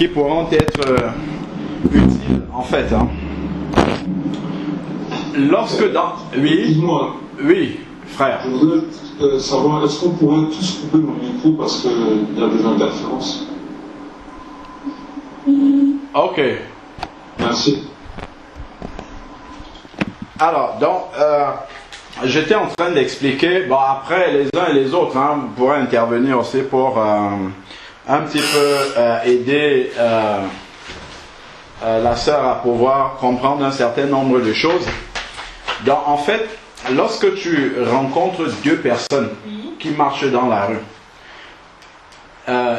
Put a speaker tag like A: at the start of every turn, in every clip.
A: qui pourront être utiles en fait. Hein. Lorsque dans... Oui.
B: Dis-moi.
A: Oui, frère.
B: Je voudrais savoir, est-ce qu'on pourrait tous couper nos micros parce qu'il y a des interférences?
A: Ok.
B: Merci.
A: Alors, donc, j'étais en train d'expliquer, bon après les uns et les autres, hein, vous pourrez intervenir aussi pour un petit peu aider la sœur à pouvoir comprendre un certain nombre de choses. Donc en fait, lorsque tu rencontres deux personnes qui marchent dans la rue,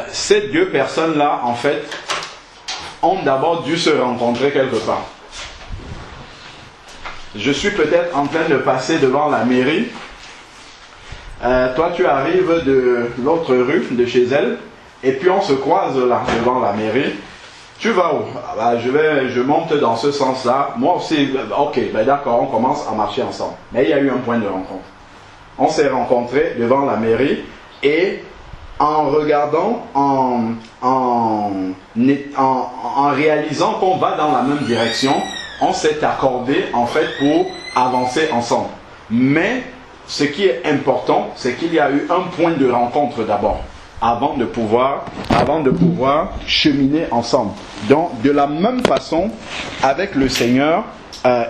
A: ces deux personnes-là, en fait, ont d'abord dû se rencontrer quelque part. Je suis peut-être en train de passer devant la mairie. Toi, tu arrives de l'autre rue, de chez elle, et puis on se croise là, devant la mairie. Tu vas où? Je monte dans ce sens-là. Moi aussi, ok, ben d'accord, on commence à marcher ensemble. Mais il y a eu un point de rencontre. On s'est rencontrés devant la mairie et en regardant, en réalisant qu'on va dans la même direction, on s'est accordé en fait pour avancer ensemble. Mais ce qui est important, c'est qu'il y a eu un point de rencontre d'abord, avant de pouvoir cheminer ensemble. Donc de la même façon, avec le Seigneur,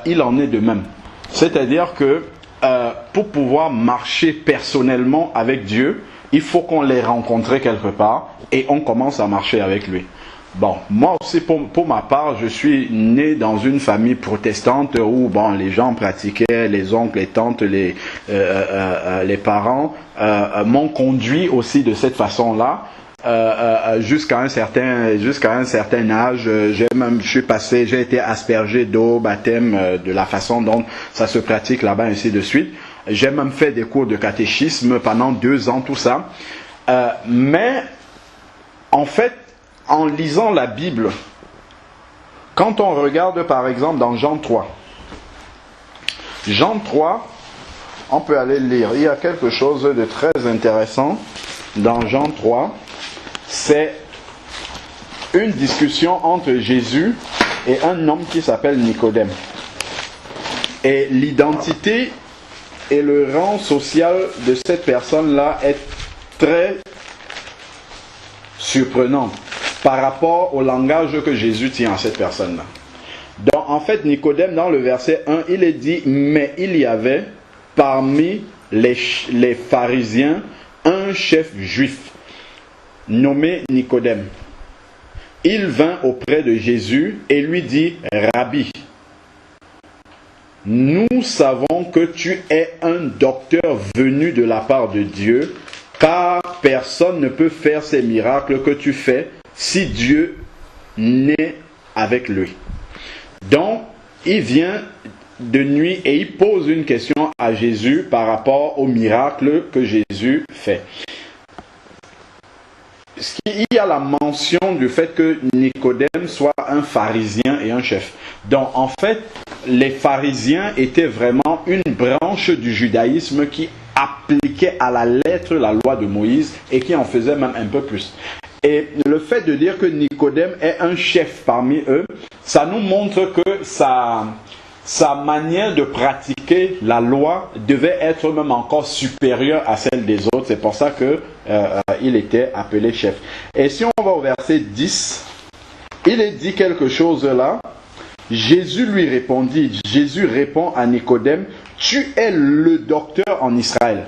A: il en est de même. C'est-à-dire que pour pouvoir marcher personnellement avec Dieu, il faut qu'on l'ait rencontré quelque part et on commence à marcher avec lui. Bon, moi aussi pour ma part, je suis né dans une famille protestante où bon, les gens pratiquaient, les oncles, les tantes, les parents m'ont conduit aussi de cette façon-là. Jusqu'à un certain âge, j'ai été aspergé d'eau, baptême, de la façon dont ça se pratique là-bas, ainsi de suite. J'ai même fait des cours de catéchisme pendant 2 ans, tout ça. Mais en fait, en lisant la Bible, quand on regarde par exemple dans Jean 3, on peut aller lire. Il y a quelque chose de très intéressant dans Jean 3. C'est une discussion entre Jésus et un homme qui s'appelle Nicodème. Et l'identité et le rang social de cette personne-là est très surprenant par rapport au langage que Jésus tient à cette personne-là. Donc en fait, Nicodème, dans le verset 1, il est dit, mais il y avait parmi les pharisiens un chef juif nommé Nicodème. Il vint auprès de Jésus et lui dit, Rabbi, nous savons que tu es un docteur venu de la part de Dieu, car personne ne peut faire ces miracles que tu fais si Dieu n'est avec lui. Donc, il vient de nuit et il pose une question à Jésus par rapport au miracle que Jésus fait. Il y a la mention du fait que Nicodème soit un pharisien et un chef. Donc en fait, les pharisiens étaient vraiment une branche du judaïsme qui appliquait à la lettre la loi de Moïse et qui en faisait même un peu plus. Et le fait de dire que Nicodème est un chef parmi eux, ça nous montre que sa manière de pratiquer la loi devait être même encore supérieure à celle des autres. C'est pour ça qu'il était appelé chef. Et si on va au verset 10, il est dit quelque chose là. Jésus lui répondit, Jésus répond à Nicodème, tu es le docteur en Israël.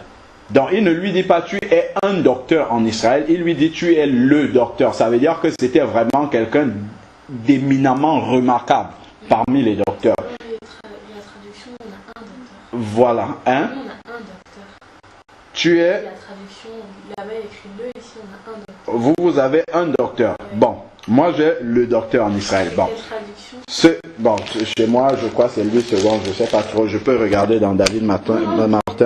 A: Donc il ne lui dit pas tu es un docteur en Israël, il lui dit tu es le docteur. Ça veut dire que c'était vraiment quelqu'un d'éminemment remarquable parmi les docteurs.
C: La traduction, on a un docteur.
A: Voilà, hein?
C: On a un docteur.
A: Tu es...
C: La traduction, là-bas écrit le, ici on a un docteur.
A: Vous avez un docteur. Bon, moi j'ai le docteur en Israël. Bon, chez moi, je crois que c'est lui second, je ne sais pas trop. Je peux regarder dans David Martin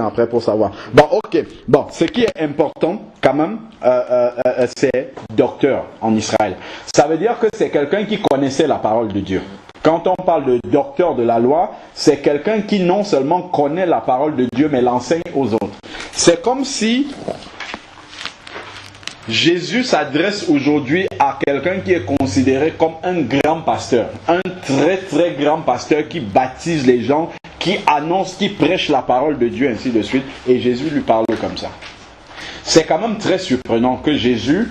A: après pour savoir. Bon, ok. Bon, ce qui est important quand même, c'est docteur en Israël. Ça veut dire que c'est quelqu'un qui connaissait la parole de Dieu. Quand on parle de docteur de la loi, c'est quelqu'un qui non seulement connaît la parole de Dieu, mais l'enseigne aux autres. C'est comme si Jésus s'adresse aujourd'hui à quelqu'un qui est considéré comme un grand pasteur, un très très grand pasteur qui baptise les gens, qui annonce, qui prêche la parole de Dieu, ainsi de suite, et Jésus lui parle comme ça. C'est quand même très surprenant que Jésus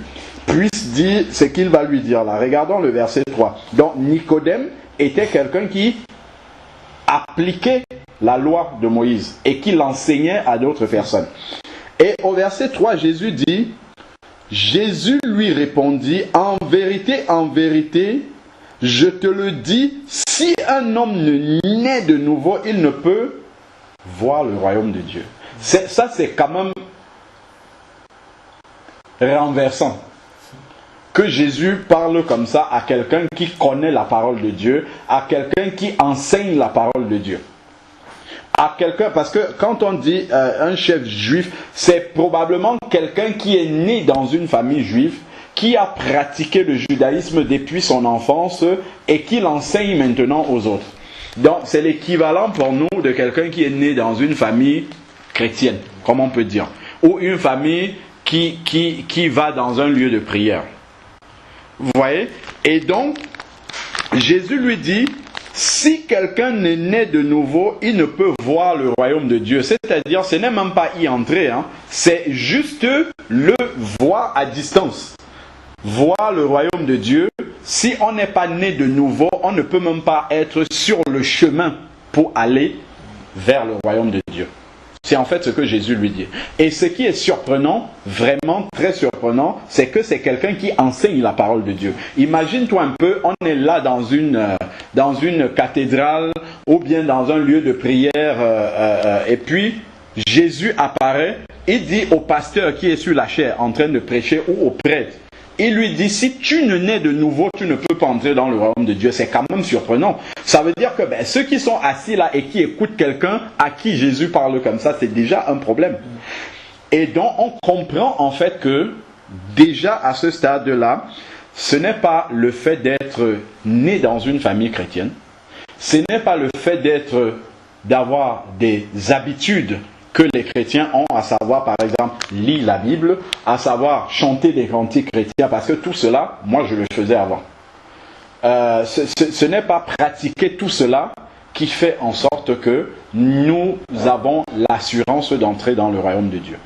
A: puisse dire ce qu'il va lui dire là. Regardons le verset 3. Donc Nicodème était quelqu'un qui appliquait la loi de Moïse et qui l'enseignait à d'autres personnes. Et au verset 3, Jésus dit, Jésus lui répondit, en vérité, je te le dis, si un homme ne naît de nouveau, il ne peut voir le royaume de Dieu. Ça, c'est quand même renversant. Que Jésus parle comme ça à quelqu'un qui connaît la parole de Dieu, à quelqu'un qui enseigne la parole de Dieu. À quelqu'un, parce que quand on dit un chef juif, c'est probablement quelqu'un qui est né dans une famille juive, qui a pratiqué le judaïsme depuis son enfance et qui l'enseigne maintenant aux autres. Donc c'est l'équivalent pour nous de quelqu'un qui est né dans une famille chrétienne, comme on peut dire, ou une famille qui va dans un lieu de prière. Vous voyez? Et donc, Jésus lui dit, si quelqu'un n'est né de nouveau, il ne peut voir le royaume de Dieu. C'est-à-dire, ce n'est même pas y entrer, hein. C'est juste le voir à distance. Voir le royaume de Dieu. Si on n'est pas né de nouveau, on ne peut même pas être sur le chemin pour aller vers le royaume de Dieu. C'est en fait ce que Jésus lui dit. Et ce qui est surprenant, vraiment très surprenant, c'est que c'est quelqu'un qui enseigne la parole de Dieu. Imagine-toi un peu, on est là dans une cathédrale ou bien dans un lieu de prière et puis Jésus apparaît et dit au pasteur qui est sur la chaire en train de prêcher ou au prêtre, il lui dit, si tu ne nais de nouveau, tu ne peux pas entrer dans le royaume de Dieu. C'est quand même surprenant. Ça veut dire que ceux qui sont assis là et qui écoutent quelqu'un à qui Jésus parle comme ça, c'est déjà un problème. Et donc, on comprend en fait que, déjà à ce stade-là, ce n'est pas le fait d'être né dans une famille chrétienne. Ce n'est pas le fait d'avoir des habitudes que les chrétiens ont, à savoir par exemple lire la Bible, à savoir chanter des cantiques chrétiens, parce que tout cela, moi je le faisais avant. Ce n'est pas pratiquer tout cela qui fait en sorte que nous avons l'assurance d'entrer dans le royaume de Dieu.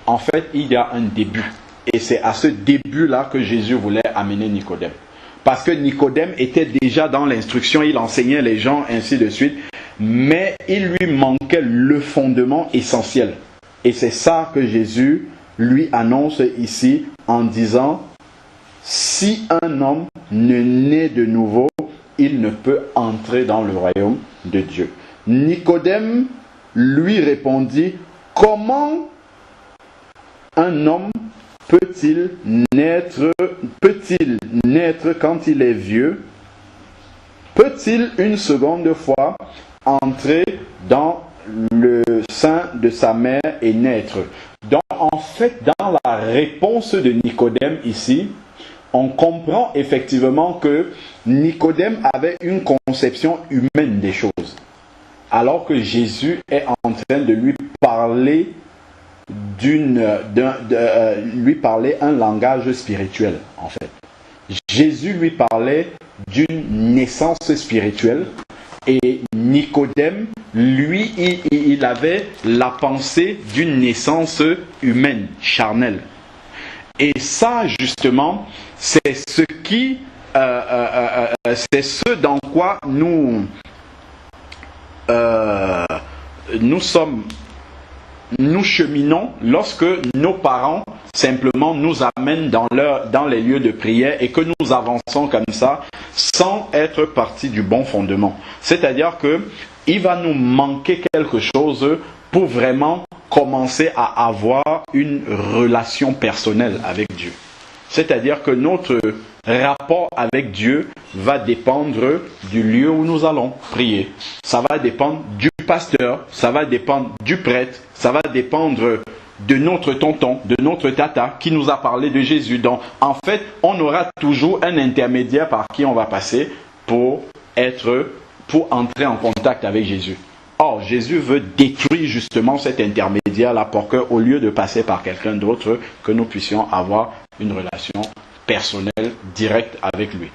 A: En fait, il y a un début. Et c'est à ce début-là que Jésus voulait amener Nicodème. Parce que Nicodème était déjà dans l'instruction, il enseignait les gens, ainsi de suite. Mais il lui manquait le fondement essentiel. Et c'est ça que Jésus lui annonce ici en disant, si un homme ne naît de nouveau, il ne peut entrer dans le royaume de Dieu. Nicodème lui répondit, comment un homme peut-il naître quand il est vieux? Peut-il une seconde fois entrer dans le sein de sa mère et naître? Donc en fait, dans la réponse de Nicodème ici, on comprend effectivement que Nicodème avait une conception humaine des choses, alors que Jésus est en train de lui parler lui parler un langage spirituel en fait. Jésus lui parlait d'une naissance spirituelle et Nicodème, lui, il avait la pensée d'une naissance humaine, charnelle. Et ça, justement, c'est ce qui, c'est ce dans quoi nous cheminons lorsque nos parents simplement nous amènent dans les lieux de prière et que nous avançons comme ça sans être partis du bon fondement. C'est-à-dire que il va nous manquer quelque chose pour vraiment commencer à avoir une relation personnelle avec Dieu. C'est-à-dire que notre rapport avec Dieu va dépendre du lieu où nous allons prier. Ça va dépendre du pasteur, ça va dépendre du prêtre, ça va dépendre de notre tonton, de notre tata qui nous a parlé de Jésus. Donc, en fait, on aura toujours un intermédiaire par qui on va passer pour entrer en contact avec Jésus. Or, Jésus veut détruire justement cet intermédiaire-là pour qu'au lieu de passer par quelqu'un d'autre, que nous puissions avoir une relation personnelle, directe avec lui.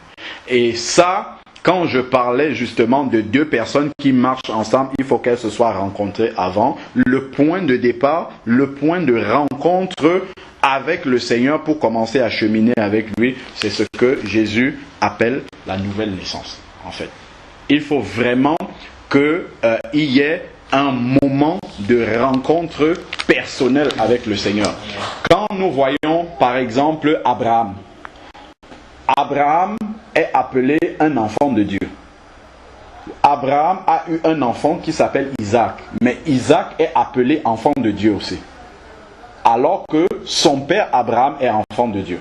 A: Et ça, quand je parlais justement de deux personnes qui marchent ensemble, il faut qu'elles se soient rencontrées avant. Le point de départ, le point de rencontre avec le Seigneur pour commencer à cheminer avec lui, c'est ce que Jésus appelle la nouvelle naissance, en fait. Il faut vraiment qu'il y ait un moment de rencontre personnelle avec le Seigneur. Quand nous voyons par exemple Abraham, Abraham est appelé un enfant de Dieu. Abraham a eu un enfant qui s'appelle Isaac, mais Isaac est appelé enfant de Dieu aussi. Alors que son père Abraham est enfant de Dieu.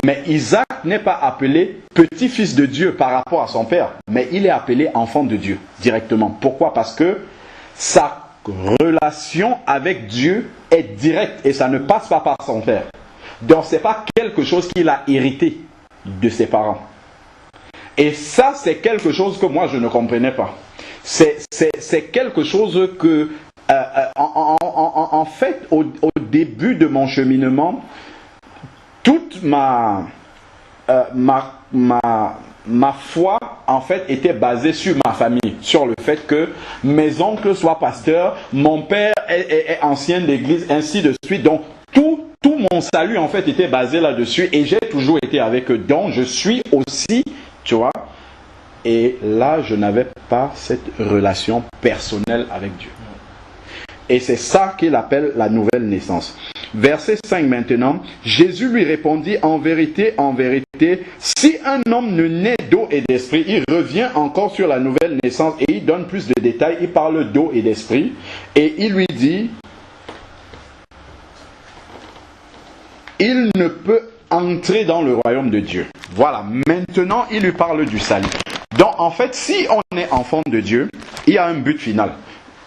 A: Mais Isaac n'est pas appelé petit-fils de Dieu par rapport à son père, mais il est appelé enfant de Dieu directement. Pourquoi? Parce que sa relation avec Dieu est directe et ça ne passe pas par son père. Donc ce n'est pas quelque chose qu'il a hérité de ses parents. Et ça, c'est quelque chose que moi je ne comprenais pas. C'est quelque chose que, en fait, au début de mon cheminement, toute ma foi, en fait, était basée sur ma famille, sur le fait que mes oncles soient pasteurs, mon père est ancien d'église, ainsi de suite. Donc, tout mon salut, en fait, était basé là-dessus et j'ai toujours été avec eux. Donc, je suis aussi, tu vois, et là, je n'avais pas cette relation personnelle avec Dieu. Et c'est ça qu'il appelle la nouvelle naissance. Verset 5 maintenant. Jésus lui répondit, en vérité, si un homme ne naît d'eau et d'esprit, il revient encore sur la nouvelle naissance et il donne plus de détails. Il parle d'eau et d'esprit. Et il lui dit, il ne peut entrer dans le royaume de Dieu. Voilà, maintenant il lui parle du salut. Donc en fait, si on est enfant de Dieu, il y a un but final.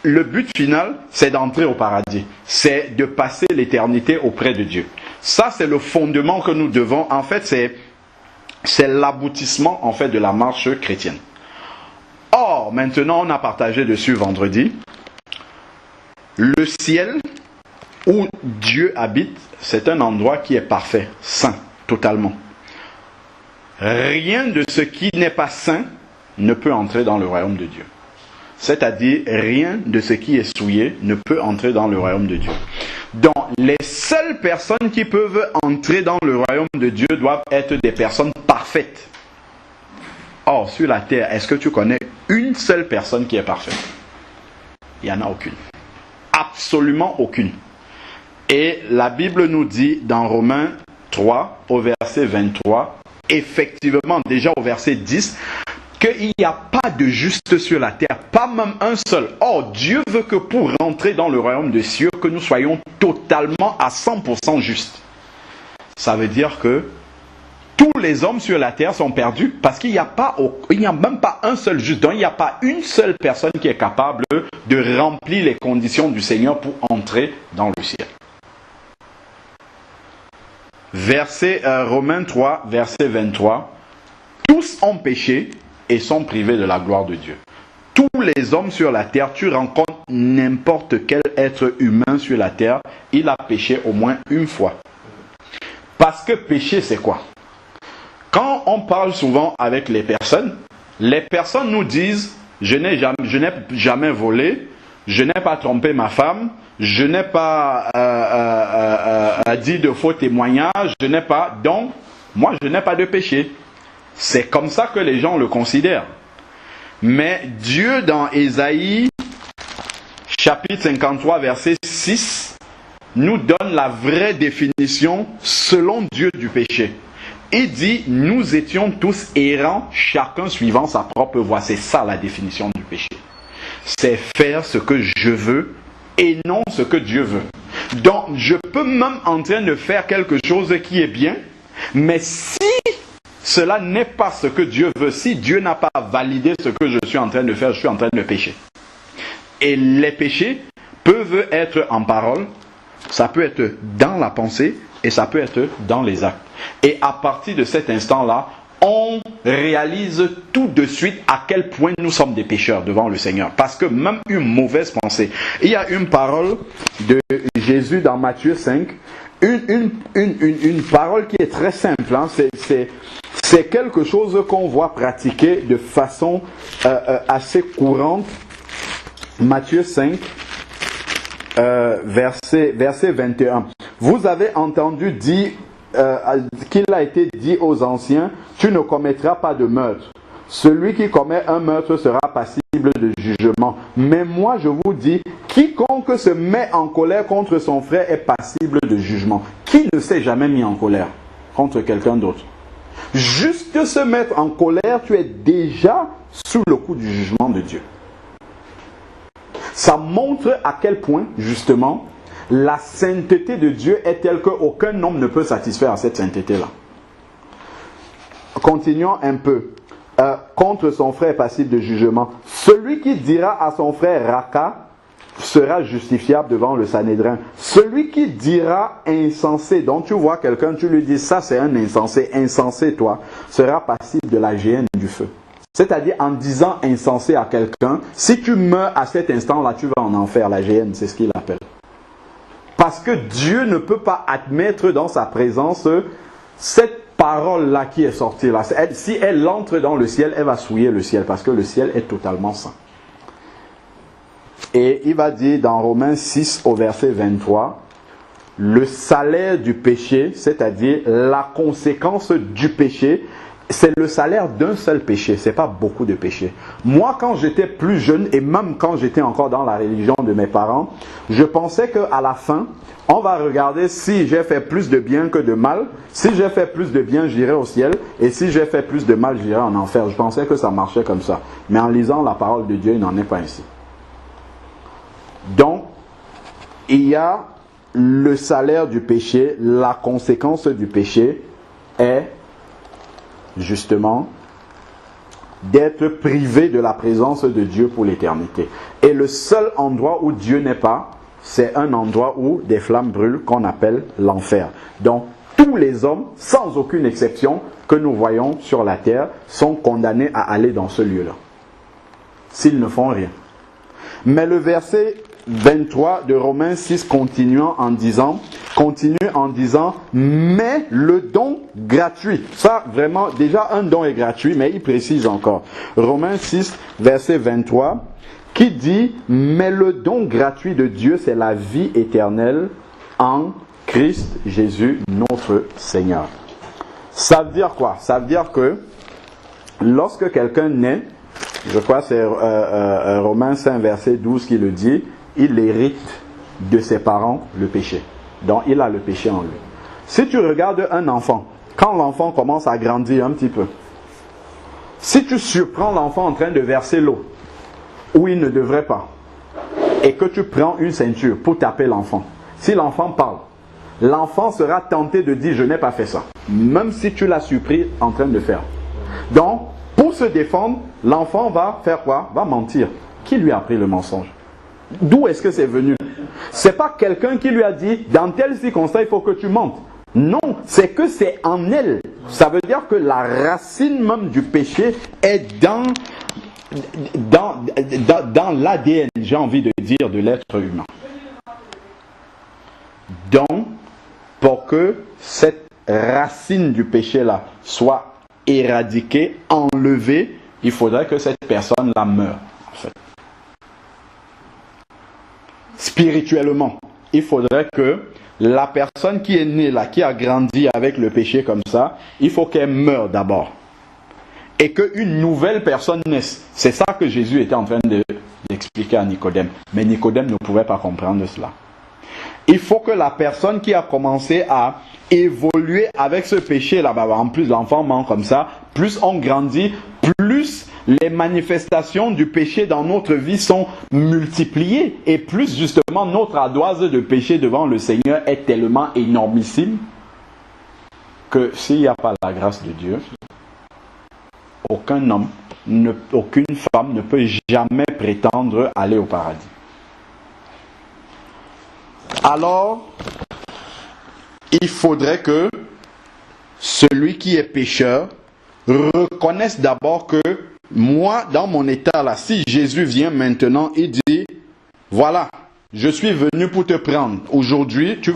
A: Le but final, c'est d'entrer au paradis. C'est de passer l'éternité auprès de Dieu. Ça, c'est le fondement que nous devons. En fait, c'est l'aboutissement en fait de la marche chrétienne. Or, maintenant, on a partagé dessus vendredi. Le ciel où Dieu habite, c'est un endroit qui est parfait, saint, totalement. Rien de ce qui n'est pas saint ne peut entrer dans le royaume de Dieu. C'est-à-dire, rien de ce qui est souillé ne peut entrer dans le royaume de Dieu. Donc, les seules personnes qui peuvent entrer dans le royaume de Dieu doivent être des personnes parfaites. Or, sur la terre, est-ce que tu connais une seule personne qui est parfaite? Il n'y en a aucune. Absolument aucune. Et la Bible nous dit dans Romains 3, au verset 23, effectivement, déjà au verset 10, qu'il n'y a pas de juste sur la terre, pas même un seul. Or, Dieu veut que pour rentrer dans le royaume des cieux, que nous soyons totalement à 100% justes. Ça veut dire que tous les hommes sur la terre sont perdus parce qu'il n'y a même pas un seul juste. Donc, il n'y a pas une seule personne qui est capable de remplir les conditions du Seigneur pour entrer dans le ciel. Romains 3, verset 23. Tous ont péché et sont privés de la gloire de Dieu. Tous les hommes sur la terre, tu rencontres n'importe quel être humain sur la terre, il a péché au moins une fois. Parce que péché, c'est quoi? Quand on parle souvent avec les personnes nous disent, je n'ai jamais volé, je n'ai pas trompé ma femme, je n'ai pas dit de faux témoignages, donc, moi je n'ai pas de péché. C'est comme ça que les gens le considèrent. Mais Dieu, dans Ésaïe, chapitre 53, verset 6, nous donne la vraie définition selon Dieu du péché. Il dit, nous étions tous errants, chacun suivant sa propre voie. C'est ça la définition du péché. C'est faire ce que je veux et non ce que Dieu veut. Donc, je peux même en train de faire quelque chose qui est bien, mais si cela n'est pas ce que Dieu veut, si Dieu n'a pas validé ce que je suis en train de faire, je suis en train de pécher. Et les péchés peuvent être en parole, ça peut être dans la pensée et ça peut être dans les actes. Et à partir de cet instant-là, on réalise tout de suite à quel point nous sommes des pécheurs devant le Seigneur. Parce que même une mauvaise pensée. Il y a une parole de Jésus dans Matthieu 5, une parole qui est très simple. Hein. C'est quelque chose qu'on voit pratiquer de façon assez courante. Matthieu 5, verset 21. Vous avez entendu dire qu'il a été dit aux anciens, tu ne commettras pas de meurtre. Celui qui commet un meurtre sera passible de jugement. Mais moi je vous dis, quiconque se met en colère contre son frère est passible de jugement. Qui ne s'est jamais mis en colère contre quelqu'un d'autre? Juste se mettre en colère, tu es déjà sous le coup du jugement de Dieu. Ça montre à quel point, justement, la sainteté de Dieu est telle qu'aucun homme ne peut satisfaire à cette sainteté-là. Continuons un peu. Contre son frère passible de jugement. Celui qui dira à son frère Raka sera justifiable devant le Sanhédrin. Celui qui dira insensé, donc tu vois quelqu'un, tu lui dis ça c'est un insensé, insensé toi, sera passible de la géhenne du feu. C'est-à-dire en disant insensé à quelqu'un, si tu meurs à cet instant-là, tu vas en enfer, la géhenne, c'est ce qu'il appelle. Parce que Dieu ne peut pas admettre dans sa présence cette parole-là qui est sortie là. Si elle entre dans le ciel, elle va souiller le ciel parce que le ciel est totalement saint. Et il va dire dans Romains 6 au verset 23, le salaire du péché, c'est-à-dire la conséquence du péché, c'est le salaire d'un seul péché, c'est pas beaucoup de péchés. Moi, quand j'étais plus jeune, et même quand j'étais encore dans la religion de mes parents, je pensais qu'à la fin, on va regarder si j'ai fait plus de bien que de mal. Si j'ai fait plus de bien, j'irai au ciel. Et si j'ai fait plus de mal, j'irai en enfer. Je pensais que ça marchait comme ça. Mais en lisant la parole de Dieu, il n'en est pas ainsi. Donc, il y a le salaire du péché, la conséquence du péché est justement d'être privé de la présence de Dieu pour l'éternité. Et le seul endroit où Dieu n'est pas, c'est un endroit où des flammes brûlent qu'on appelle l'enfer. Donc tous les hommes, sans aucune exception, que nous voyons sur la terre, sont condamnés à aller dans ce lieu-là. S'ils ne font rien. Mais le verset 23 de Romains 6 continue en disant, mais le don gratuit. Ça, vraiment, déjà un don est gratuit, mais il précise encore. Romains 6, verset 23, qui dit, mais le don gratuit de Dieu, c'est la vie éternelle en Christ Jésus, notre Seigneur. Ça veut dire quoi? Ça veut dire que lorsque quelqu'un naît, je crois que c'est Romains 5, verset 12 qui le dit, il hérite de ses parents le péché. Donc il a le péché en lui. Si tu regardes un enfant, quand l'enfant commence à grandir un petit peu, si tu surprends l'enfant en train de verser l'eau, où il ne devrait pas, et que tu prends une ceinture pour taper l'enfant, si l'enfant parle, l'enfant sera tenté de dire je n'ai pas fait ça, même si tu l'as surpris en train de faire. Donc, pour se défendre, l'enfant va faire quoi? Va mentir. Qui lui a appris le mensonge? D'où est-ce que c'est venu? C'est pas quelqu'un qui lui a dit dans telle circonstance il faut que tu mentes. Non, c'est que c'est en elle. Ça veut dire que la racine même du péché est dans l'ADN, j'ai envie de dire, de l'être humain. Donc, pour que cette racine du péché-là soit éradiquée, enlevée, il faudrait que cette personne-là meure, en fait. Spirituellement, il faudrait que la personne qui est née là, qui a grandi avec le péché comme ça, il faut qu'elle meure d'abord. Et qu'une nouvelle personne naisse. C'est ça que Jésus était en train d'expliquer à Nicodème. Mais Nicodème ne pouvait pas comprendre cela. Il faut que la personne qui a commencé à évoluer avec ce péché-là, en plus l'enfant ment comme ça, plus on grandit, plus les manifestations du péché dans notre vie sont multipliées. Et plus justement notre ardoise de péché devant le Seigneur est tellement énormissime que s'il n'y a pas la grâce de Dieu, aucun homme, aucune femme ne peut jamais prétendre aller au paradis. Alors, il faudrait que celui qui est pécheur reconnaissent d'abord que moi, dans mon état là, si Jésus vient maintenant, il dit, voilà, je suis venu pour te prendre. Aujourd'hui, tu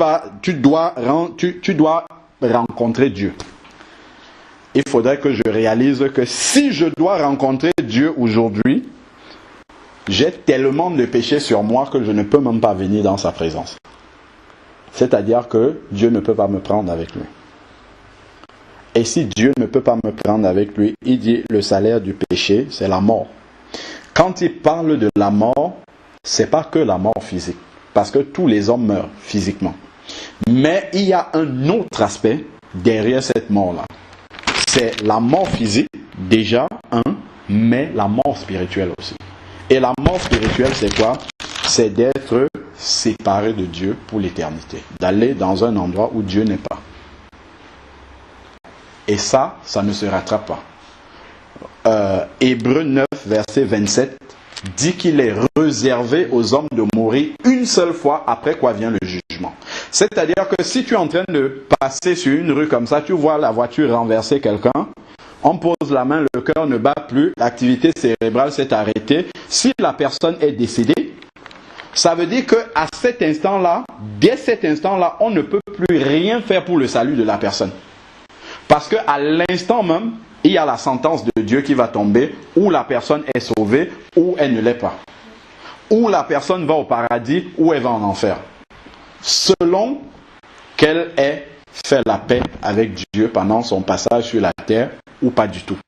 A: dois rencontrer Dieu. Il faudrait que je réalise que si je dois rencontrer Dieu aujourd'hui, j'ai tellement de péchés sur moi que je ne peux même pas venir dans sa présence. C'est-à-dire que Dieu ne peut pas me prendre avec lui. Et si Dieu ne peut pas me prendre avec lui, il dit le salaire du péché, c'est la mort. Quand il parle de la mort, c'est pas que la mort physique, parce que tous les hommes meurent physiquement. Mais il y a un autre aspect derrière cette mort-là. C'est la mort physique, déjà, mais la mort spirituelle aussi. Et la mort spirituelle, c'est quoi? C'est d'être séparé de Dieu pour l'éternité, d'aller dans un endroit où Dieu n'est pas. Et ça ne se rattrape pas. Hébreux 9, verset 27, dit qu'il est réservé aux hommes de mourir une seule fois, après quoi vient le jugement. C'est-à-dire que si tu es en train de passer sur une rue comme ça, tu vois la voiture renverser quelqu'un, on pose la main, le cœur ne bat plus, l'activité cérébrale s'est arrêtée. Si la personne est décédée, ça veut dire qu'à cet instant-là, dès cet instant-là, on ne peut plus rien faire pour le salut de la personne. Parce qu'à l'instant même, il y a la sentence de Dieu qui va tomber, ou la personne est sauvée, ou elle ne l'est pas. Ou la personne va au paradis, ou elle va en enfer. Selon qu'elle ait fait la paix avec Dieu pendant son passage sur la terre, ou pas du tout.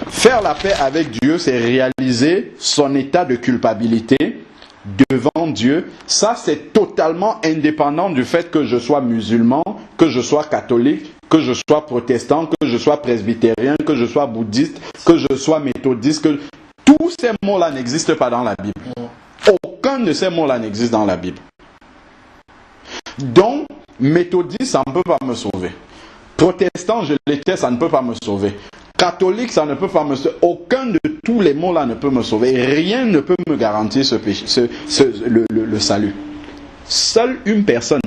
A: Faire la paix avec Dieu, c'est réaliser son état de culpabilité devant Dieu. Ça, c'est totalement indépendant du fait que je sois musulman, que je sois catholique, que je sois protestant, que je sois presbytérien, que je sois bouddhiste, que je sois méthodiste. Tous ces mots-là n'existent pas dans la Bible. Aucun de ces mots-là n'existe dans la Bible. Donc, méthodiste, ça ne peut pas me sauver. Protestant, je l'étais, ça ne peut pas me sauver. Catholique, ça ne peut pas me sauver. Aucun de tous les mots-là ne peut me sauver. Rien ne peut me garantir le salut. Seule une personne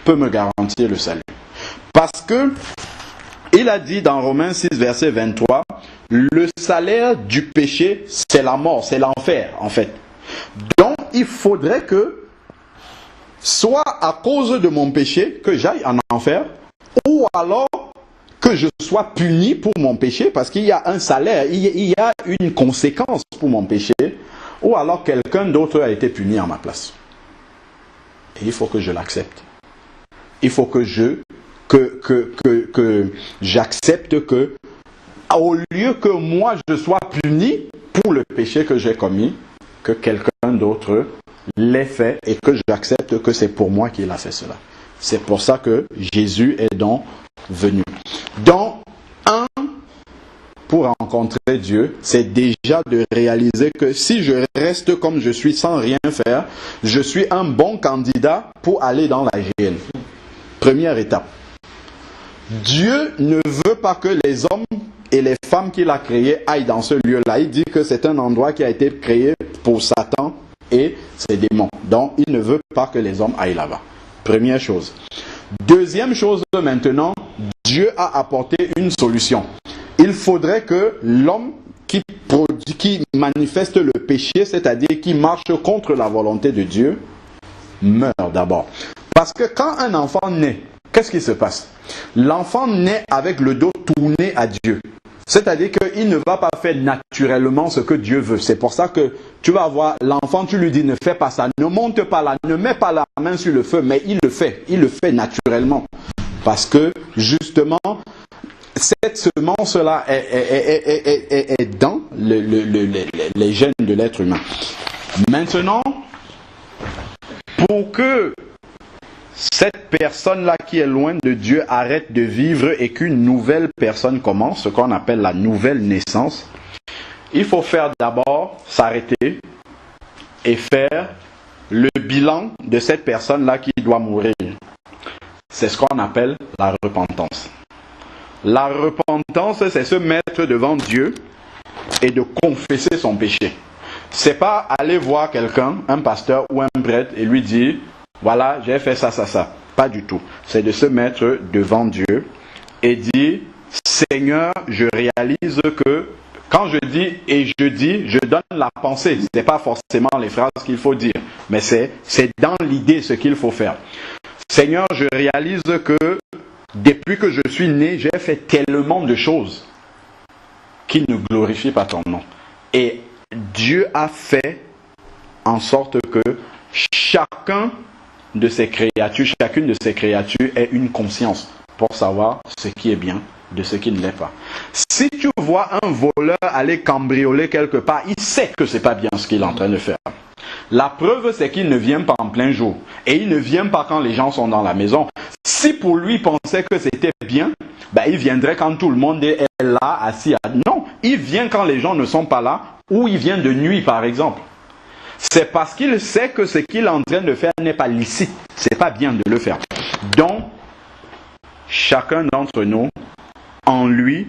A: peut me garantir le salut. Parce que, il a dit dans Romains 6, verset 23, le salaire du péché, c'est la mort, c'est l'enfer, en fait. Donc, il faudrait que, soit à cause de mon péché, que j'aille en enfer, ou alors que je sois puni pour mon péché, parce qu'il y a un salaire, il y a une conséquence pour mon péché, ou alors quelqu'un d'autre a été puni à ma place. Et il faut que je l'accepte. Il faut que j'accepte que, au lieu que moi je sois puni pour le péché que j'ai commis, que quelqu'un d'autre l'ait fait et que j'accepte que c'est pour moi qu'il a fait cela. C'est pour ça que Jésus est donc venu. Donc, pour rencontrer Dieu, c'est déjà de réaliser que si je reste comme je suis sans rien faire, je suis un bon candidat pour aller dans la géhenne. Première étape. Dieu ne veut pas que les hommes et les femmes qu'il a créés aillent dans ce lieu-là. Il dit que c'est un endroit qui a été créé pour Satan et ses démons. Donc, il ne veut pas que les hommes aillent là-bas. Première chose. Deuxième chose maintenant, Dieu a apporté une solution. Il faudrait que l'homme qui manifeste le péché, c'est-à-dire qui marche contre la volonté de Dieu, meure d'abord. Parce que quand un enfant naît, qu'est-ce qui se passe? L'enfant naît avec le dos tourné à Dieu. C'est-à-dire qu'il ne va pas faire naturellement ce que Dieu veut. C'est pour ça que tu vas voir l'enfant, tu lui dis ne fais pas ça, ne monte pas là, ne mets pas la main sur le feu, mais il le fait naturellement. Parce que justement, cette semence-là est dans les gènes de l'être humain. Maintenant, pour que cette personne-là qui est loin de Dieu arrête de vivre et qu'une nouvelle personne commence, ce qu'on appelle la nouvelle naissance, il faut faire d'abord s'arrêter et faire le bilan de cette personne-là qui doit mourir. C'est ce qu'on appelle la repentance. La repentance, c'est se mettre devant Dieu et de confesser son péché. C'est pas aller voir quelqu'un, un pasteur ou un prêtre, et lui dire voilà, j'ai fait ça, ça, ça. Pas du tout. C'est de se mettre devant Dieu et dire Seigneur, je réalise que quand je dis et je dis, je donne la pensée. Ce n'est pas forcément les phrases qu'il faut dire, mais c'est dans l'idée ce qu'il faut faire. Seigneur, je réalise que depuis que je suis né, j'ai fait tellement de choses qui ne glorifient pas ton nom. Et Dieu a fait en sorte que chacune de ces créatures ait une conscience pour savoir ce qui est bien de ce qui ne l'est pas. Si tu vois un voleur aller cambrioler quelque part, il sait que ce n'est pas bien ce qu'il est en train de faire. La preuve, c'est qu'il ne vient pas en plein jour. Et il ne vient pas quand les gens sont dans la maison. Si pour lui pensait que c'était bien, il viendrait quand tout le monde est là, assis. Non, il vient quand les gens ne sont pas là, ou il vient de nuit par exemple. C'est parce qu'il sait que ce qu'il est en train de faire n'est pas licite. Ce n'est pas bien de le faire. Donc, chacun d'entre nous, en lui,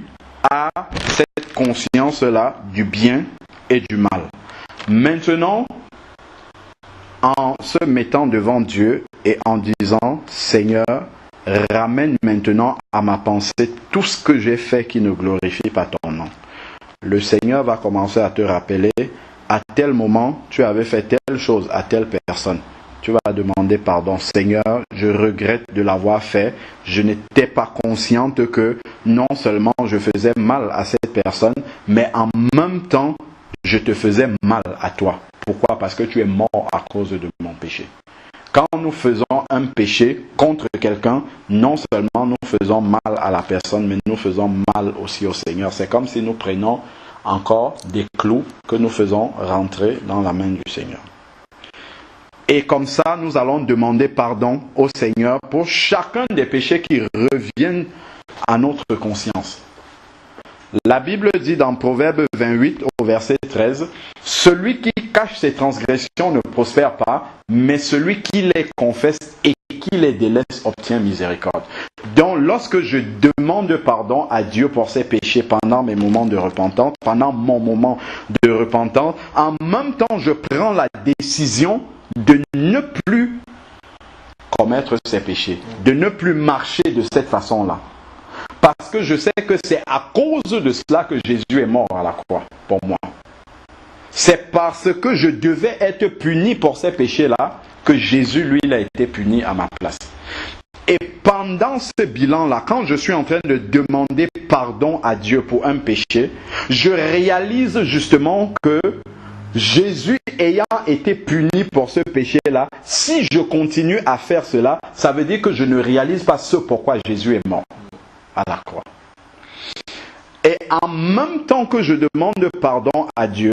A: a cette conscience-là du bien et du mal. Maintenant, en se mettant devant Dieu et en disant, Seigneur, ramène maintenant à ma pensée tout ce que j'ai fait qui ne glorifie pas ton nom. Le Seigneur va commencer à te rappeler, à tel moment, tu avais fait telle chose à telle personne. Tu vas demander pardon. Seigneur, je regrette de l'avoir fait. Je n'étais pas consciente que non seulement je faisais mal à cette personne, mais en même temps, je te faisais mal à toi. Pourquoi? Parce que tu es mort à cause de mon péché. Quand nous faisons un péché contre quelqu'un, non seulement nous faisons mal à la personne, mais nous faisons mal aussi au Seigneur. C'est comme si nous prenions encore des clous que nous faisons rentrer dans la main du Seigneur. Et comme ça, nous allons demander pardon au Seigneur pour chacun des péchés qui reviennent à notre conscience. La Bible dit dans Proverbe 28 au verset 13, « Celui qui cache ses transgressions ne prospère pas, mais celui qui les confesse et qui les délaisse obtient miséricorde. » Donc, lorsque je demande pardon à Dieu pour ses péchés pendant mes moments de repentance, pendant mon moment de repentance, en même temps, je prends la décision de ne plus commettre ces péchés, de ne plus marcher de cette façon-là. Parce que je sais que c'est à cause de cela que Jésus est mort à la croix pour moi. C'est parce que je devais être puni pour ces péchés-là que Jésus, lui, il a été puni à ma place. Et pendant ce bilan-là, quand je suis en train de demander pardon à Dieu pour un péché, je réalise justement que Jésus ayant été puni pour ce péché-là, si je continue à faire cela, ça veut dire que je ne réalise pas ce pourquoi Jésus est mort à la croix. Et en même temps que je demande pardon à Dieu,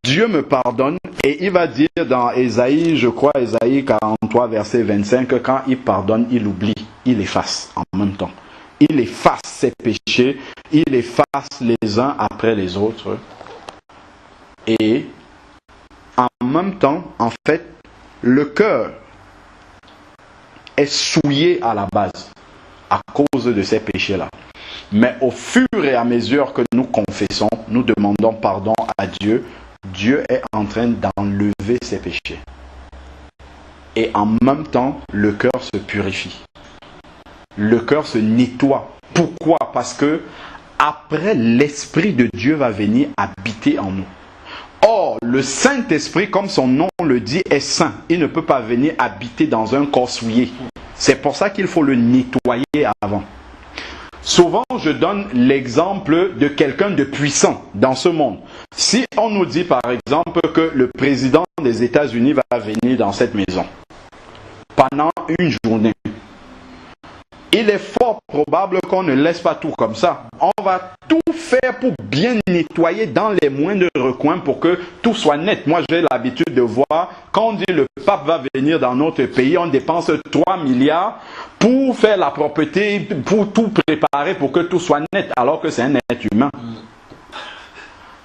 A: Dieu me pardonne et il va dire dans Ésaïe, je crois Ésaïe 43 verset 25, que quand il pardonne, il oublie, il efface en même temps. Il efface ses péchés, il efface les uns après les autres. Et en même temps, en fait, le cœur est souillé à la base à cause de ces péchés-là. Mais au fur et à mesure que nous confessons, nous demandons pardon à Dieu, Dieu est en train d'enlever ces péchés. Et en même temps, le cœur se purifie. Le cœur se nettoie. Pourquoi? Parce que après, l'Esprit de Dieu va venir habiter en nous. Or, le Saint-Esprit, comme son nom le dit, est saint. Il ne peut pas venir habiter dans un corps souillé. C'est pour ça qu'il faut le nettoyer avant. Souvent, je donne l'exemple de quelqu'un de puissant dans ce monde. Si on nous dit par exemple que le président des États-Unis va venir dans cette maison pendant une journée, il est fort probable qu'on ne laisse pas tout comme ça. On va tout faire pour bien nettoyer dans les moindres recoins pour que tout soit net. Moi, j'ai l'habitude de voir, quand on dit le pape va venir dans notre pays, on dépense 3 milliards pour faire la propreté, pour tout préparer pour que tout soit net, alors que c'est un être humain.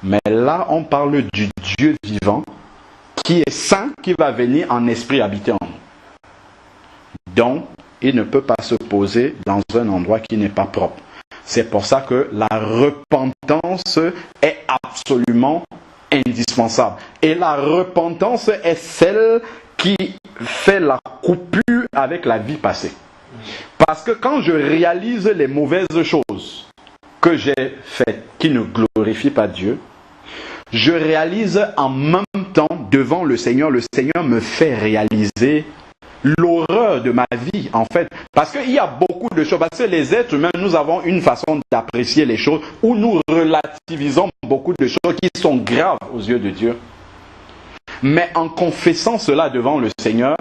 A: Mais là, on parle du Dieu vivant, qui est saint, qui va venir en esprit habiter en nous. Donc, il ne peut pas se poser dans un endroit qui n'est pas propre. C'est pour ça que la repentance est absolument indispensable. Et la repentance est celle qui fait la coupure avec la vie passée. Parce que quand je réalise les mauvaises choses, que j'ai faites qui ne glorifient pas Dieu, je réalise en même temps devant le Seigneur me fait réaliser l'horreur de ma vie, en fait. Parce qu'il y a beaucoup de choses. Parce que les êtres humains, nous avons une façon d'apprécier les choses où nous relativisons beaucoup de choses qui sont graves aux yeux de Dieu. Mais en confessant cela devant le Seigneur,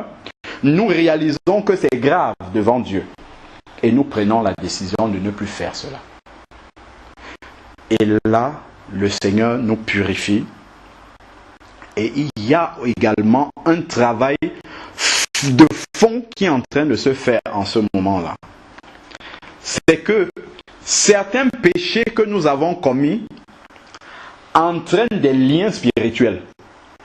A: nous réalisons que c'est grave devant Dieu. Et nous prenons la décision de ne plus faire cela. Et là, le Seigneur nous purifie. Et il y a également un travail de fond qui est en train de se faire en ce moment-là. C'est que certains péchés que nous avons commis entraînent des liens spirituels.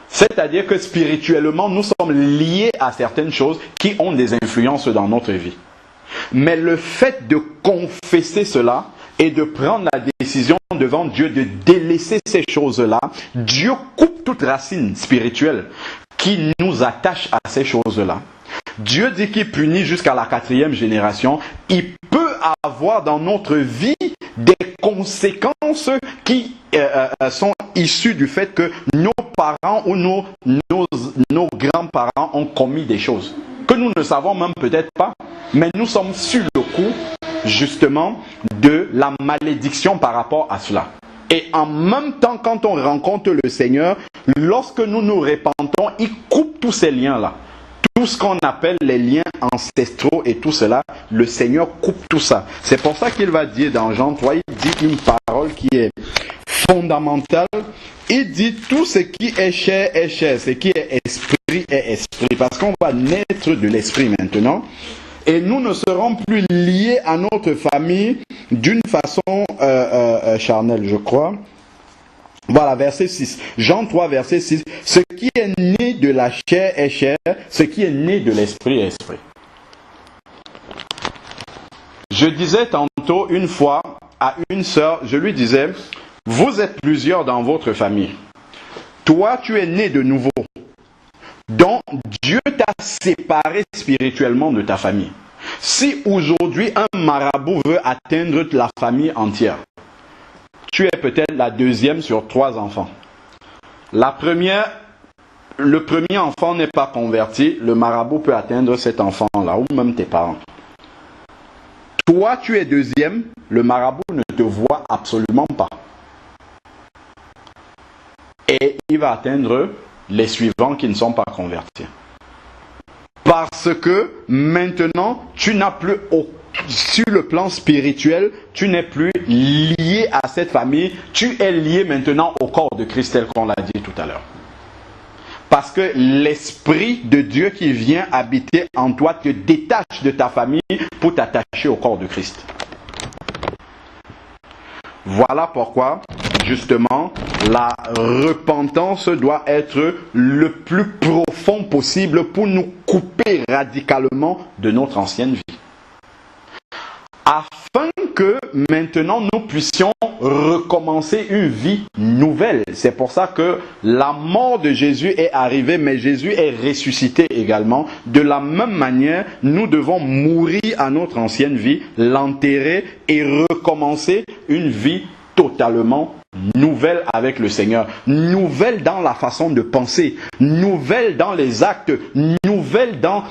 A: C'est-à-dire que spirituellement, nous sommes liés à certaines choses qui ont des influences dans notre vie. Mais le fait de confesser cela et de prendre la décision devant Dieu de délaisser ces choses-là, Dieu coupe toute racine spirituelle qui nous attache à ces choses-là. Dieu dit qu'il punit jusqu'à la 4e génération. Il peut avoir dans notre vie des conséquences qui sont issues du fait que nos parents ou nos grands-parents ont commis des choses que nous ne savons même peut-être pas, mais nous sommes sur le coup justement de la malédiction par rapport à cela. Et en même temps, quand on rencontre le Seigneur, lorsque nous nous repentons, il coupe tous ces liens-là. Tout ce qu'on appelle les liens ancestraux et tout cela, le Seigneur coupe tout ça. C'est pour ça qu'il va dire dans Jean 3, il dit une parole qui est fondamentale. Il dit tout ce qui est chair, ce qui est esprit est esprit. Parce qu'on va naître de l'esprit maintenant. Et nous ne serons plus liés à notre famille d'une façon charnelle, je crois. Voilà, verset 6. Jean 3, verset 6. Ce qui est né de la chair est chair, ce qui est né de l'esprit est esprit. Je disais tantôt une fois à une sœur, je lui disais, vous êtes plusieurs dans votre famille. Toi, tu es né de nouveau. Donc, Dieu t'a séparé spirituellement de ta famille. Si aujourd'hui un marabout veut atteindre la famille entière, tu es peut-être la deuxième sur 3 enfants. Le premier enfant n'est pas converti, le marabout peut atteindre cet enfant-là, ou même tes parents. Toi, tu es deuxième, le marabout ne te voit absolument pas. Et il va atteindre les suivants qui ne sont pas convertis. Parce que maintenant, tu n'as plus sur le plan spirituel, tu n'es plus lié à cette famille, tu es lié maintenant au corps de Christ tel qu'on l'a dit tout à l'heure. Parce que l'Esprit de Dieu qui vient habiter en toi te détache de ta famille pour t'attacher au corps de Christ. Voilà pourquoi, justement, la repentance doit être le plus profond possible pour nous couper radicalement de notre ancienne vie. Afin que maintenant nous puissions recommencer une vie nouvelle. C'est pour ça que la mort de Jésus est arrivée, mais Jésus est ressuscité également. De la même manière, nous devons mourir à notre ancienne vie, l'enterrer et recommencer une vie totalement nouvelle avec le Seigneur, nouvelle dans la façon de penser, nouvelle dans les actes, nouvelle dans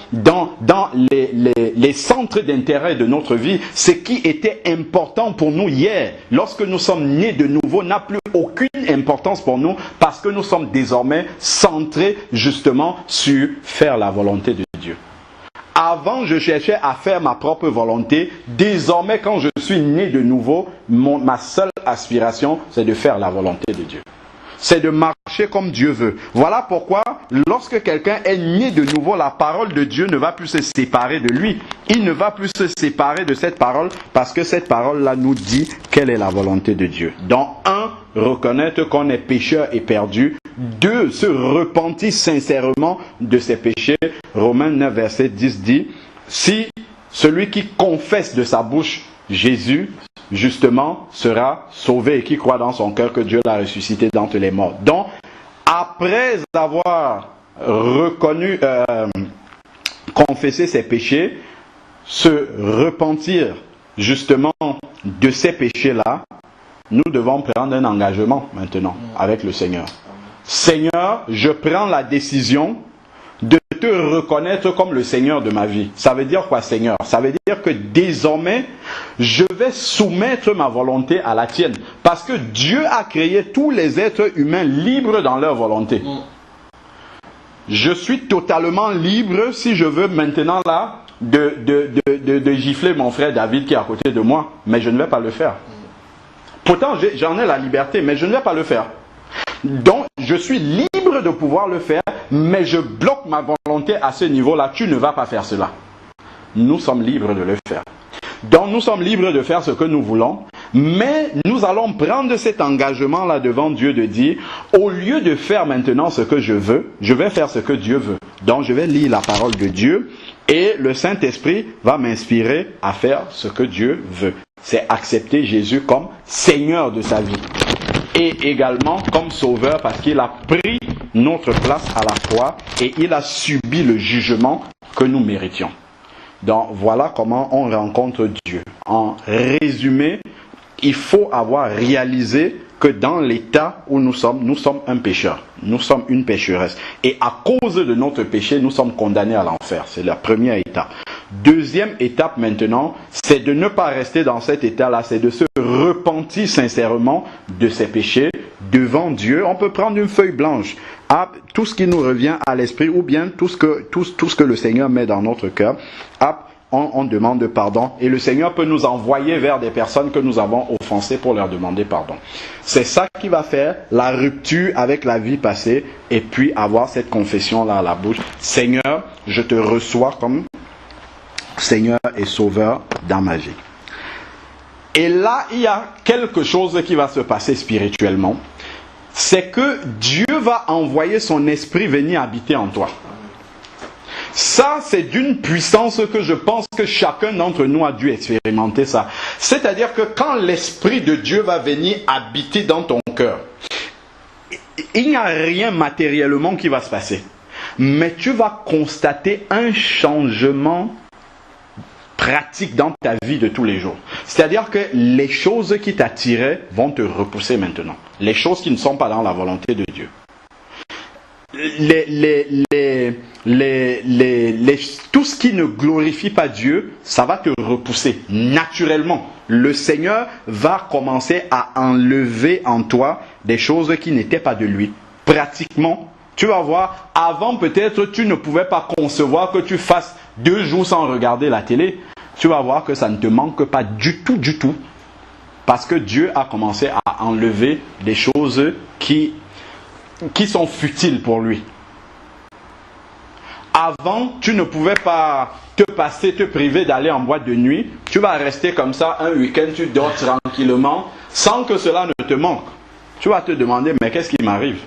A: les centres d'intérêt de notre vie. Ce qui était important pour nous hier, lorsque nous sommes nés de nouveau, n'a plus aucune importance pour nous parce que nous sommes désormais centrés justement sur faire la volonté de Dieu. Avant, je cherchais à faire ma propre volonté. Désormais, quand je suis né de nouveau, ma seule aspiration, c'est de faire la volonté de Dieu. C'est de marcher comme Dieu veut. Voilà pourquoi, lorsque quelqu'un est né de nouveau, la parole de Dieu ne va plus se séparer de lui. Il ne va plus se séparer de cette parole parce que cette parole-là nous dit quelle est la volonté de Dieu. Donc, 1, reconnaître qu'on est pécheur et perdu. 2, se repentir sincèrement de ses péchés. Romains 9, verset 10 dit, si celui qui confesse de sa bouche Jésus, justement, sera sauvé et qui croit dans son cœur que Dieu l'a ressuscité d'entre les morts. Donc, après avoir confessé ses péchés, se repentir justement de ces péchés-là, nous devons prendre un engagement maintenant avec le Seigneur. Seigneur, je prends la décision de te reconnaître comme le Seigneur de ma vie. Ça veut dire quoi, Seigneur? Ça veut dire que désormais, je vais soumettre ma volonté à la tienne. Parce que Dieu a créé tous les êtres humains libres dans leur volonté. Je suis totalement libre, si je veux maintenant là, de gifler mon frère David qui est à côté de moi, mais je ne vais pas le faire. Pourtant, j'en ai la liberté, mais je ne vais pas le faire. Donc, je suis libre de pouvoir le faire, mais je bloque ma volonté à ce niveau-là. Tu ne vas pas faire cela. Nous sommes libres de le faire. Donc, nous sommes libres de faire ce que nous voulons, mais nous allons prendre cet engagement-là devant Dieu de dire, au lieu de faire maintenant ce que je veux, je vais faire ce que Dieu veut. Donc, je vais lire la parole de Dieu et le Saint-Esprit va m'inspirer à faire ce que Dieu veut. C'est accepter Jésus comme Seigneur de sa vie. Et également comme Sauveur parce qu'il a pris notre place à la croix et il a subi le jugement que nous méritions. Donc voilà comment on rencontre Dieu. En résumé, il faut avoir réalisé que dans l'état où nous sommes un pécheur. Nous sommes une pécheresse. Et à cause de notre péché, nous sommes condamnés à l'enfer. C'est la première étape. Deuxième étape maintenant, c'est de ne pas rester dans cet état-là, c'est de se repentir sincèrement de ses péchés devant Dieu. On peut prendre une feuille blanche, tout ce qui nous revient à l'esprit ou bien tout ce que le Seigneur met dans notre cœur. On demande pardon et le Seigneur peut nous envoyer vers des personnes que nous avons offensées pour leur demander pardon. C'est ça qui va faire la rupture avec la vie passée et puis avoir cette confession-là à la bouche. Seigneur, je te reçois comme Seigneur et Sauveur dans ma vie. Et là, il y a quelque chose qui va se passer spirituellement. C'est que Dieu va envoyer son esprit venir habiter en toi. Ça, c'est d'une puissance que je pense que chacun d'entre nous a dû expérimenter ça. C'est-à-dire que quand l'Esprit de Dieu va venir habiter dans ton cœur, il n'y a rien matériellement qui va se passer. Mais tu vas constater un changement pratique dans ta vie de tous les jours. C'est-à-dire que les choses qui t'attiraient vont te repousser maintenant. Les choses qui ne sont pas dans la volonté de Dieu. Tout ce qui ne glorifie pas Dieu, ça va te repousser naturellement. Le Seigneur va commencer à enlever en toi des choses qui n'étaient pas de lui. Pratiquement, tu vas voir, avant peut-être tu ne pouvais pas concevoir que tu fasses 2 jours sans regarder la télé. Tu vas voir que ça ne te manque pas du tout. Parce que Dieu a commencé à enlever des choses qui sont futiles pour lui. Avant, tu ne pouvais pas te priver d'aller en boîte de nuit. Tu vas rester comme ça un week-end, tu dors tranquillement, sans que cela ne te manque. Tu vas te demander, mais qu'est-ce qui m'arrive?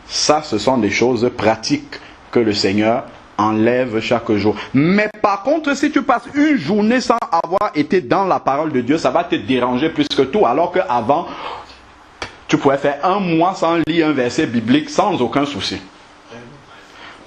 A: Ça, ce sont des choses pratiques que le Seigneur enlève chaque jour. Mais par contre, si tu passes une journée sans avoir été dans la parole de Dieu, ça va te déranger plus que tout, alors qu'avant, tu pouvais faire 1 mois sans lire un verset biblique sans aucun souci.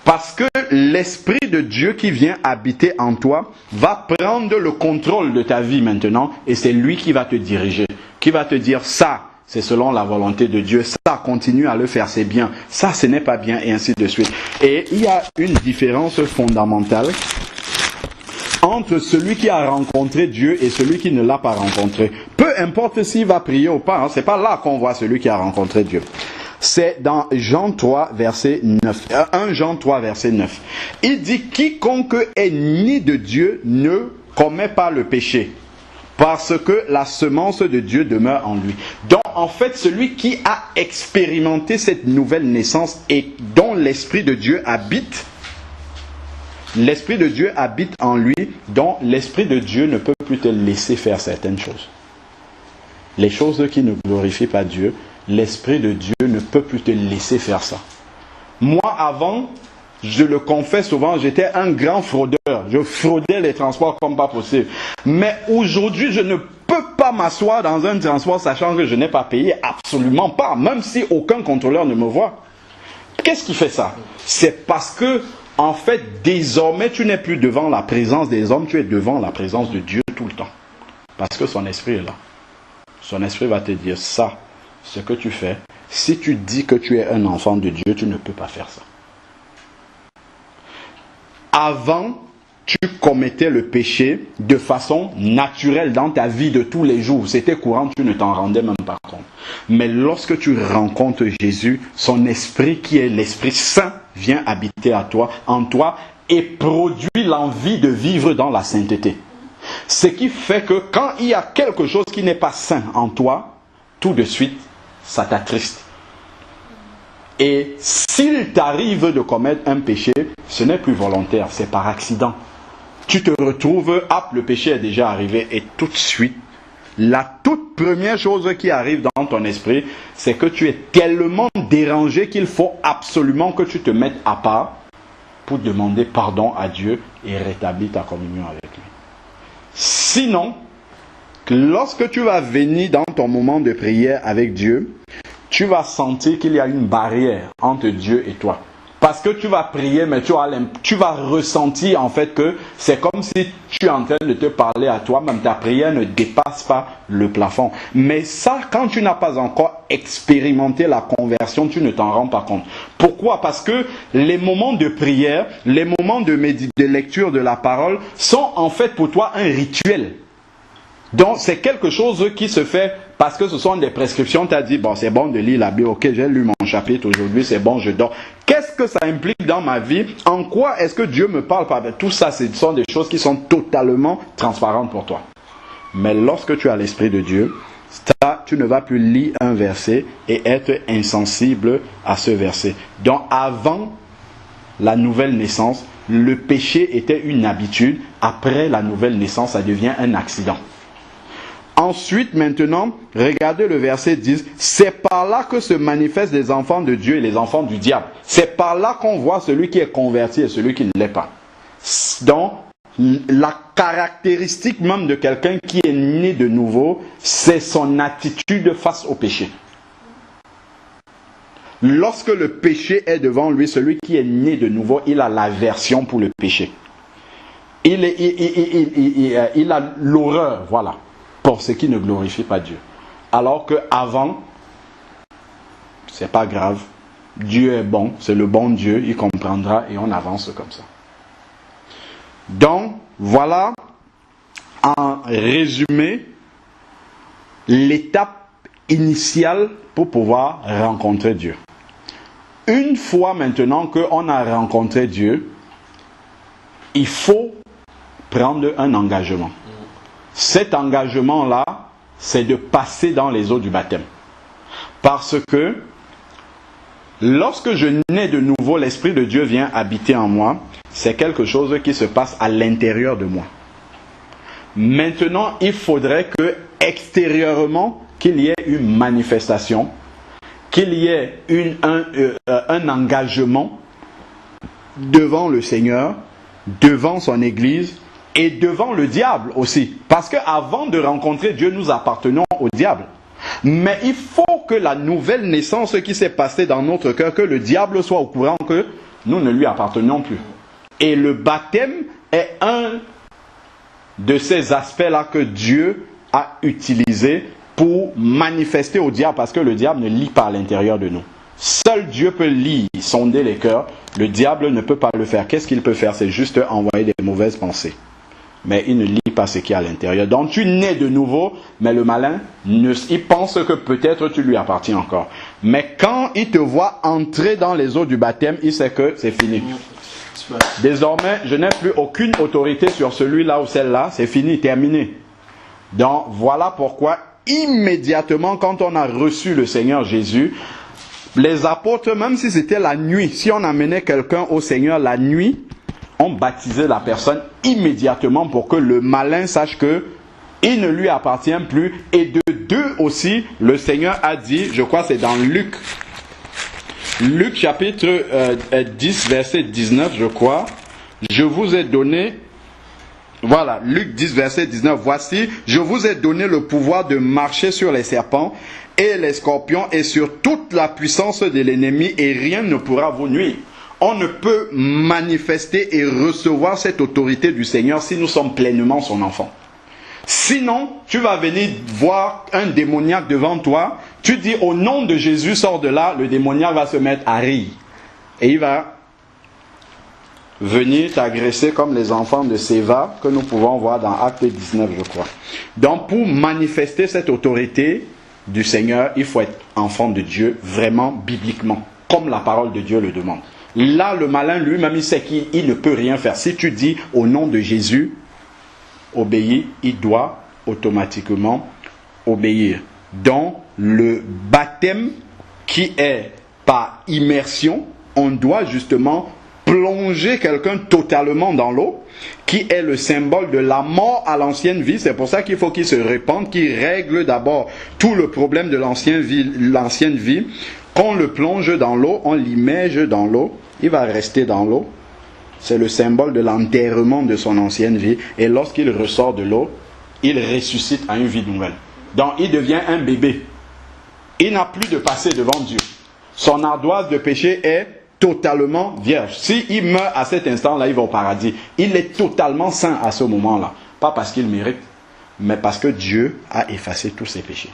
A: Parce que l'Esprit de Dieu qui vient habiter en toi va prendre le contrôle de ta vie maintenant et c'est lui qui va te diriger, qui va te dire ça, c'est selon la volonté de Dieu, ça, continue à le faire, c'est bien, ça, ce n'est pas bien et ainsi de suite. Et il y a une différence fondamentale entre celui qui a rencontré Dieu et celui qui ne l'a pas rencontré. Peu importe s'il va prier ou pas, c'est pas là qu'on voit celui qui a rencontré Dieu. C'est dans Jean 3, verset 9. 1 Jean 3, verset 9. Il dit, quiconque est né de Dieu ne commet pas le péché, parce que la semence de Dieu demeure en lui. Donc, en fait, celui qui a expérimenté cette nouvelle naissance et dont l'Esprit de Dieu habite, l'Esprit de Dieu habite en lui, dont l'Esprit de Dieu ne peut plus te laisser faire certaines choses. Les choses qui ne glorifient pas Dieu, l'Esprit de Dieu ne peut plus te laisser faire ça. Moi, avant, je le confesse souvent, j'étais un grand fraudeur. Je fraudais les transports comme pas possible. Mais aujourd'hui, je ne peux pas m'asseoir dans un transport sachant que je n'ai pas payé. Absolument pas. Même si aucun contrôleur ne me voit. Qu'est-ce qui fait ça? C'est parce que, en fait, désormais, tu n'es plus devant la présence des hommes, tu es devant la présence de Dieu tout le temps. Parce que son esprit est là. Son esprit va te dire ça, ce que tu fais. Si tu dis que tu es un enfant de Dieu, tu ne peux pas faire ça. Avant, tu commettais le péché de façon naturelle dans ta vie de tous les jours. C'était courant, tu ne t'en rendais même pas compte. Mais lorsque tu rencontres Jésus, son esprit qui est l'Esprit Saint vient habiter en toi et produit l'envie de vivre dans la sainteté. Ce qui fait que quand il y a quelque chose qui n'est pas sain en toi, tout de suite, ça t'attriste. Et s'il t'arrive de commettre un péché, ce n'est plus volontaire, c'est par accident. Tu te retrouves, le péché est déjà arrivé et tout de suite, la toute première chose qui arrive dans ton esprit, c'est que tu es tellement dérangé qu'il faut absolument que tu te mettes à part pour demander pardon à Dieu et rétablir ta communion avec lui. Sinon, lorsque tu vas venir dans ton moment de prière avec Dieu, tu vas sentir qu'il y a une barrière entre Dieu et toi. Parce que tu vas prier, mais tu vas ressentir en fait que c'est comme si tu es en train de te parler à toi-même. Ta prière ne dépasse pas le plafond. Mais ça, quand tu n'as pas encore expérimenté la conversion, tu ne t'en rends pas compte. Pourquoi? Parce que les moments de prière, les moments de lecture de la parole sont en fait pour toi un rituel. Donc c'est quelque chose qui se fait parce que ce sont des prescriptions. Tu as dit, bon c'est bon de lire la Bible, ok j'ai lu mon chapitre aujourd'hui, c'est bon je dors. Qu'est-ce que ça implique dans ma vie? En quoi est-ce que Dieu me parle par tout ça? Ce sont des choses qui sont totalement transparentes pour toi. Mais lorsque tu as l'Esprit de Dieu, tu ne vas plus lire un verset et être insensible à ce verset. Donc avant la nouvelle naissance, le péché était une habitude. Après la nouvelle naissance, ça devient un accident. Ensuite, maintenant, regardez le verset 10. C'est par là que se manifestent les enfants de Dieu et les enfants du diable. C'est par là qu'on voit celui qui est converti et celui qui ne l'est pas. Donc, la caractéristique même de quelqu'un qui est né de nouveau, c'est son attitude face au péché. Lorsque le péché est devant lui, celui qui est né de nouveau, il a l'aversion pour le péché. Il a l'horreur, voilà, pour ce qui ne glorifie pas Dieu. Alors qu'avant, c'est pas grave. Dieu est bon, c'est le bon Dieu, il comprendra et on avance comme ça. Donc, voilà, en résumé, l'étape initiale pour pouvoir rencontrer Dieu. Une fois maintenant qu'on a rencontré Dieu, il faut prendre un engagement. Cet engagement-là, c'est de passer dans les eaux du baptême. Parce que lorsque je nais de nouveau, l'Esprit de Dieu vient habiter en moi. C'est quelque chose qui se passe à l'intérieur de moi. Maintenant, il faudrait que extérieurement, qu'il y ait une manifestation, qu'il y ait un engagement devant le Seigneur, devant son Église et devant le diable aussi. Parce qu'avant de rencontrer Dieu, nous appartenons au diable. Mais il faut que la nouvelle naissance qui s'est passée dans notre cœur, que le diable soit au courant que nous ne lui appartenons plus. Et le baptême est un de ces aspects-là que Dieu a utilisé pour manifester au diable, parce que le diable ne lit pas à l'intérieur de nous. Seul Dieu peut lire, sonder les cœurs. Le diable ne peut pas le faire. Qu'est-ce qu'il peut faire? C'est juste envoyer des mauvaises pensées. Mais il ne lit pas ce qui est à l'intérieur. Donc tu nais de nouveau, mais le malin, il pense que peut-être tu lui appartiens encore. Mais quand il te voit entrer dans les eaux du baptême, il sait que c'est fini. Désormais, je n'ai plus aucune autorité sur celui-là ou celle-là. C'est fini, terminé. Donc voilà pourquoi immédiatement quand on a reçu le Seigneur Jésus, les apôtres, même si c'était la nuit, si on amenait quelqu'un au Seigneur la nuit, on baptisait la personne immédiatement pour que le malin sache que il ne lui appartient plus. Et de deux aussi, le Seigneur a dit, je crois que c'est dans Luc chapitre 10, verset 19, je crois, je vous ai donné, voilà, Luc 10, verset 19, voici, je vous ai donné le pouvoir de marcher sur les serpents et les scorpions et sur toute la puissance de l'ennemi et rien ne pourra vous nuire. On ne peut manifester et recevoir cette autorité du Seigneur si nous sommes pleinement son enfant. Sinon, tu vas venir voir un démoniaque devant toi, tu dis au nom de Jésus, sors de là, le démoniaque va se mettre à rire. Et il va venir t'agresser comme les enfants de Séva que nous pouvons voir dans Acte 19, je crois. Donc pour manifester cette autorité du Seigneur, il faut être enfant de Dieu vraiment bibliquement, comme la parole de Dieu le demande. Là, le malin lui-même, il sait qu'il ne peut rien faire. Si tu dis au nom de Jésus, obéis, il doit automatiquement obéir. Donc le baptême qui est par immersion, on doit justement plonger quelqu'un totalement dans l'eau, qui est le symbole de la mort à l'ancienne vie. C'est pour ça qu'il faut qu'il se répande, qu'il règle d'abord tout le problème de l'ancienne vie. Qu'on le plonge dans l'eau, on l'immerge dans l'eau, il va rester dans l'eau. C'est le symbole de l'enterrement de son ancienne vie. Et lorsqu'il ressort de l'eau, il ressuscite à une vie nouvelle. Donc il devient un bébé. Il n'a plus de passé devant Dieu. Son ardoise de péché est totalement vierge. S'il meurt à cet instant-là, il va au paradis. Il est totalement saint à ce moment-là. Pas parce qu'il mérite, mais parce que Dieu a effacé tous ses péchés.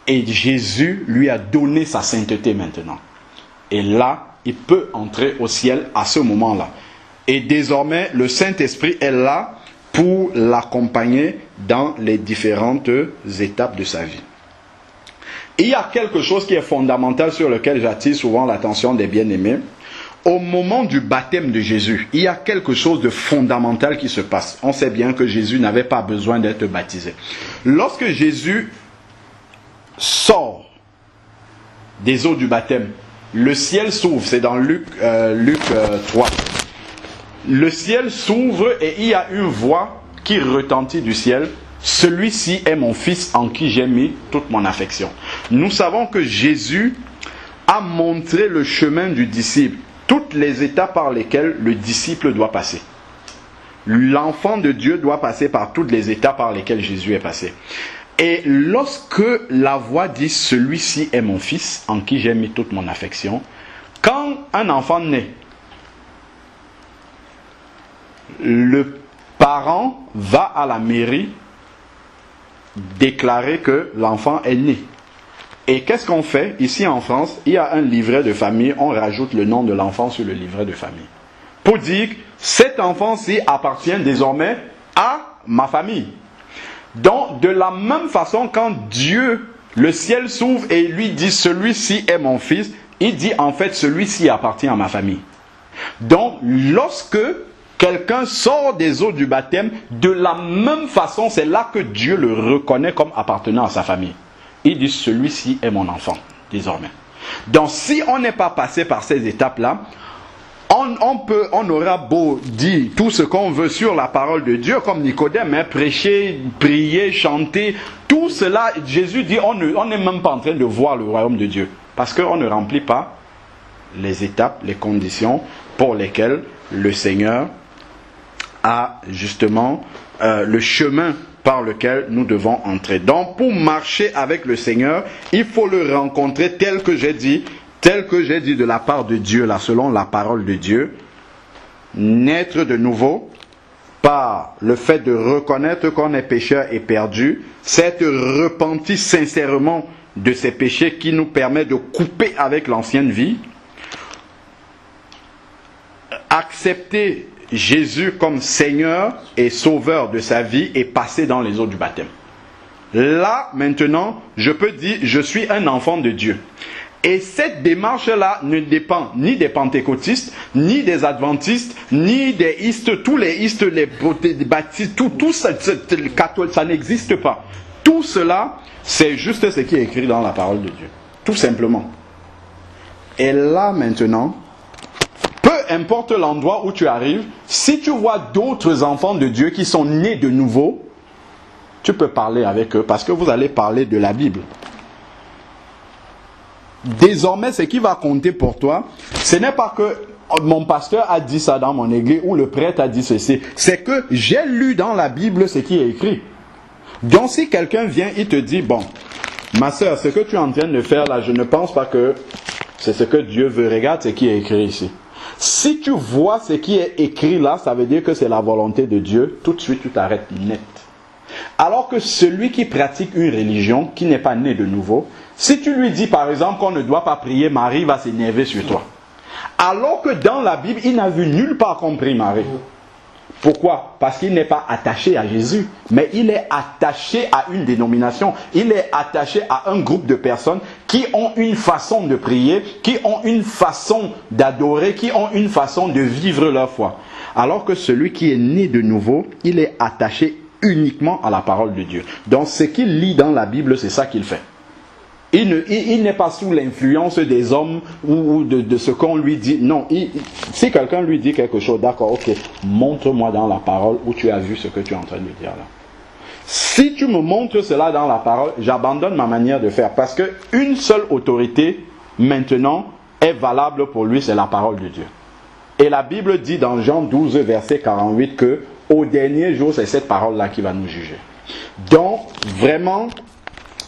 A: Et Jésus lui a donné sa sainteté maintenant. Et là, il peut entrer au ciel à ce moment-là. Et désormais, le Saint-Esprit est là pour l'accompagner dans les différentes étapes de sa vie. Il y a quelque chose qui est fondamental sur lequel j'attire souvent l'attention des bien-aimés. Au moment du baptême de Jésus, il y a quelque chose de fondamental qui se passe. On sait bien que Jésus n'avait pas besoin d'être baptisé. Lorsque Jésus sort des eaux du baptême, le ciel s'ouvre. C'est dans Luc 3. Le ciel s'ouvre et il y a une voix qui retentit du ciel. Celui-ci est mon fils en qui j'ai mis toute mon affection. Nous savons que Jésus a montré le chemin du disciple, toutes les étapes par lesquelles le disciple doit passer. L'enfant de Dieu doit passer par toutes les étapes par lesquelles Jésus est passé. Et lorsque la voix dit « Celui-ci est mon fils en qui j'ai mis toute mon affection », quand un enfant naît, le parent va à la mairie déclarer que l'enfant est né. Et qu'est-ce qu'on fait? Ici en France, il y a un livret de famille, on rajoute le nom de l'enfant sur le livret de famille. Pour dire que cet enfant-ci appartient désormais à ma famille. Donc, de la même façon, quand Dieu, le ciel s'ouvre et lui dit « Celui-ci est mon fils », il dit en fait « Celui-ci appartient à ma famille ». Donc, lorsque quelqu'un sort des eaux du baptême, de la même façon, c'est là que Dieu le reconnaît comme appartenant à sa famille. Il dit « Celui-ci est mon enfant », désormais. Donc, si on n'est pas passé par ces étapes-là, on aura beau dire tout ce qu'on veut sur la parole de Dieu, comme Nicodème, hein, prêcher, prier, chanter, tout cela, Jésus dit, on n'est même pas en train de voir le royaume de Dieu. Parce qu'on ne remplit pas les étapes, les conditions pour lesquelles le Seigneur a justement le chemin par lequel nous devons entrer. Donc, pour marcher avec le Seigneur, il faut le rencontrer tel que j'ai dit de la part de Dieu, là, selon la parole de Dieu, naître de nouveau par le fait de reconnaître qu'on est pécheur et perdu, s'être repenti sincèrement de ses péchés qui nous permet de couper avec l'ancienne vie, accepter Jésus comme Seigneur et Sauveur de sa vie et passer dans les eaux du baptême. Là, maintenant, je peux dire, je suis un enfant de Dieu. Et cette démarche-là ne dépend ni des pentecôtistes, ni des adventistes, ni des istes, tous les istes, les baptistes, tout ça, ça n'existe pas. Tout cela, c'est juste ce qui est écrit dans la parole de Dieu. Tout simplement. Et là, maintenant, peu importe l'endroit où tu arrives, si tu vois d'autres enfants de Dieu qui sont nés de nouveau, tu peux parler avec eux parce que vous allez parler de la Bible. Désormais, ce qui va compter pour toi, ce n'est pas que mon pasteur a dit ça dans mon église ou le prêtre a dit ceci. C'est que j'ai lu dans la Bible ce qui est écrit. Donc si quelqu'un vient et te dit, bon, ma soeur, ce que tu es en train de faire là, je ne pense pas que c'est ce que Dieu veut. Regarde ce qui est écrit ici. Si tu vois ce qui est écrit là, ça veut dire que c'est la volonté de Dieu. Tout de suite, tu t'arrêtes net. Alors que celui qui pratique une religion, qui n'est pas né de nouveau, si tu lui dis par exemple qu'on ne doit pas prier, Marie va s'énerver sur toi. Alors que dans la Bible, il n'a vu nulle part qu'on prie Marie. Pourquoi? Parce qu'il n'est pas attaché à Jésus, mais il est attaché à une dénomination. Il est attaché à un groupe de personnes qui ont une façon de prier, qui ont une façon d'adorer, qui ont une façon de vivre leur foi. Alors que celui qui est né de nouveau, il est attaché uniquement à la parole de Dieu. Donc ce qu'il lit dans la Bible, c'est ça qu'il fait. Il n'est pas sous l'influence des hommes ou de ce qu'on lui dit. Non, si quelqu'un lui dit quelque chose, d'accord, ok, montre-moi dans la parole où tu as vu ce que tu es en train de dire là. Si tu me montres cela dans la parole, j'abandonne ma manière de faire. Parce qu'une seule autorité, maintenant, est valable pour lui, c'est la parole de Dieu. Et la Bible dit dans Jean 12, verset 48, que au dernier jour, c'est cette parole-là qui va nous juger. Donc, vraiment,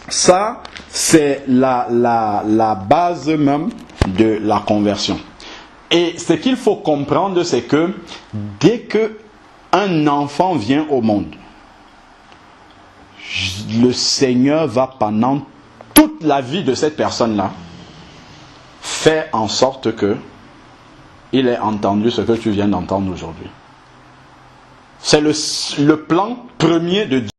A: ça, c'est la base même de la conversion. Et ce qu'il faut comprendre, c'est que dès qu'un enfant vient au monde, le Seigneur va pendant toute la vie de cette personne-là faire en sorte que il ait entendu ce que tu viens d'entendre aujourd'hui. C'est le plan premier de Dieu.